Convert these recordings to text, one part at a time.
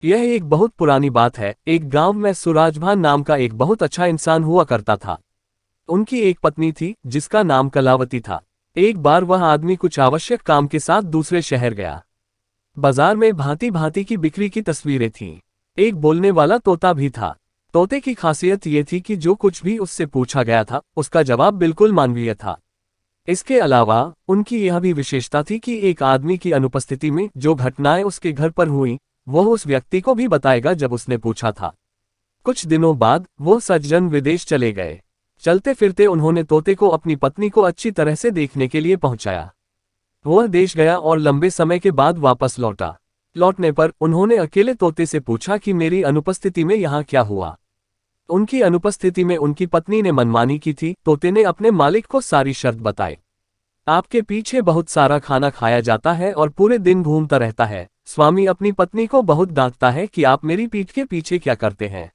यह एक बहुत पुरानी बात है। एक गांव में सूरजभान नाम का एक बहुत अच्छा इंसान हुआ करता था। उनकी एक पत्नी थी जिसका नाम कलावती था। एक बार वह आदमी कुछ आवश्यक काम के साथ दूसरे शहर गया। बाजार में भांति भांति की बिक्री की तस्वीरें थीं। एक बोलने वाला तोता भी था। तोते की खासियत ये थी कि जो कुछ भी उससे पूछा गया था उसका जवाब बिल्कुल मानवीय था। इसके अलावा उनकी यह भी विशेषता थी कि एक आदमी की अनुपस्थिति में जो घटनाएं उसके घर पर हुई वह उस व्यक्ति को भी बताएगा जब उसने पूछा था। कुछ दिनों बाद वो सज्जन विदेश चले गए। चलते फिरते उन्होंने तोते को अपनी पत्नी को अच्छी तरह से देखने के लिए पहुंचाया। वह देश गया और लंबे समय के बाद वापस लौटा। लौटने पर उन्होंने अकेले तोते से पूछा कि मेरी अनुपस्थिति में यहाँ क्या हुआ। उनकी अनुपस्थिति में उनकी पत्नी ने मनमानी की थी। तोते ने अपने मालिक को सारी शर्त बताई। आपके पीछे बहुत सारा खाना खाया जाता है और पूरे दिन घूमता रहता है। स्वामी अपनी पत्नी को बहुत डांटता है कि आप मेरी पीठ के पीछे क्या करते हैं।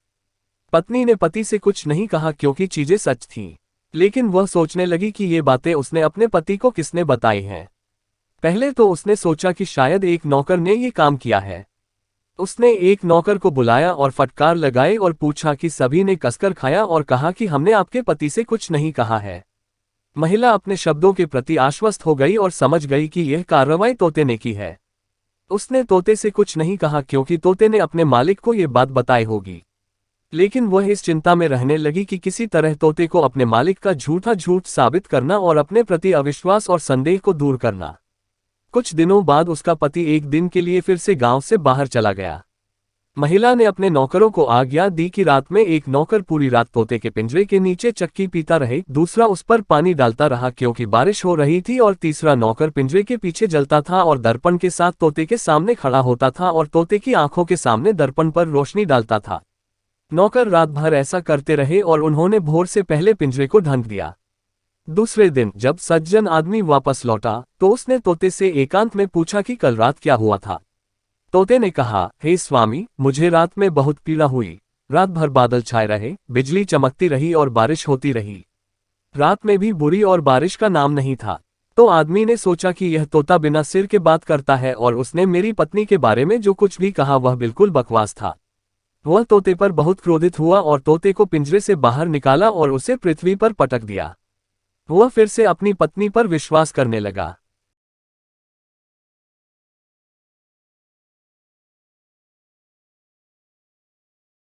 पत्नी ने पति से कुछ नहीं कहा क्योंकि चीजें सच थीं। लेकिन वह सोचने लगी कि ये बातें उसने अपने पति को किसने बताई हैं। पहले तो उसने सोचा कि शायद एक नौकर ने ये काम किया है। उसने एक नौकर को बुलाया और फटकार लगाई और पूछा कि सभी ने कसकर खाया और कहा कि हमने आपके पति से कुछ नहीं कहा है। महिला अपने शब्दों के प्रति आश्वस्त हो गई और समझ गई कि यह कार्रवाई तोते ने की है। उसने तोते से कुछ नहीं कहा क्योंकि तोते ने अपने मालिक को ये बात बताई होगी। लेकिन वह इस चिंता में रहने लगी कि किसी तरह तोते को अपने मालिक का झूठ साबित करना और अपने प्रति अविश्वास और संदेह को दूर करना। कुछ दिनों बाद उसका पति एक दिन के लिए फिर से गांव से बाहर चला गया। महिला ने अपने नौकरों को आज्ञा दी कि रात में एक नौकर पूरी रात तोते के पिंजरे के नीचे चक्की पीता रहे, दूसरा उस पर पानी डालता रहा क्योंकि बारिश हो रही थी, और तीसरा नौकर पिंजरे के पीछे जलता था और दर्पण के साथ तोते के सामने खड़ा होता था और तोते की आंखों के सामने दर्पण पर रोशनी डालता था। नौकर रात भर ऐसा करते रहे और उन्होंने भोर से पहले पिंजरे को ढक दिया। दूसरे दिन जब सज्जन आदमी वापस लौटा तो उसने तोते से एकांत में पूछा कि कल रात क्या हुआ था। तोते ने कहा, हे स्वामी, मुझे रात में बहुत पीड़ा हुई। रात भर बादल छाए रहे, बिजली चमकती रही और बारिश होती रही। रात में भी बुरी और बारिश का नाम नहीं था। तो आदमी ने सोचा कि यह तोता बिना सिर के बात करता है और उसने मेरी पत्नी के बारे में जो कुछ भी कहा वह बिल्कुल बकवास था। वह तोते पर बहुत क्रोधित हुआ और तोते को पिंजरे से बाहर निकाला और उसे पृथ्वी पर पटक दिया। वह फिर से अपनी पत्नी पर विश्वास करने लगा।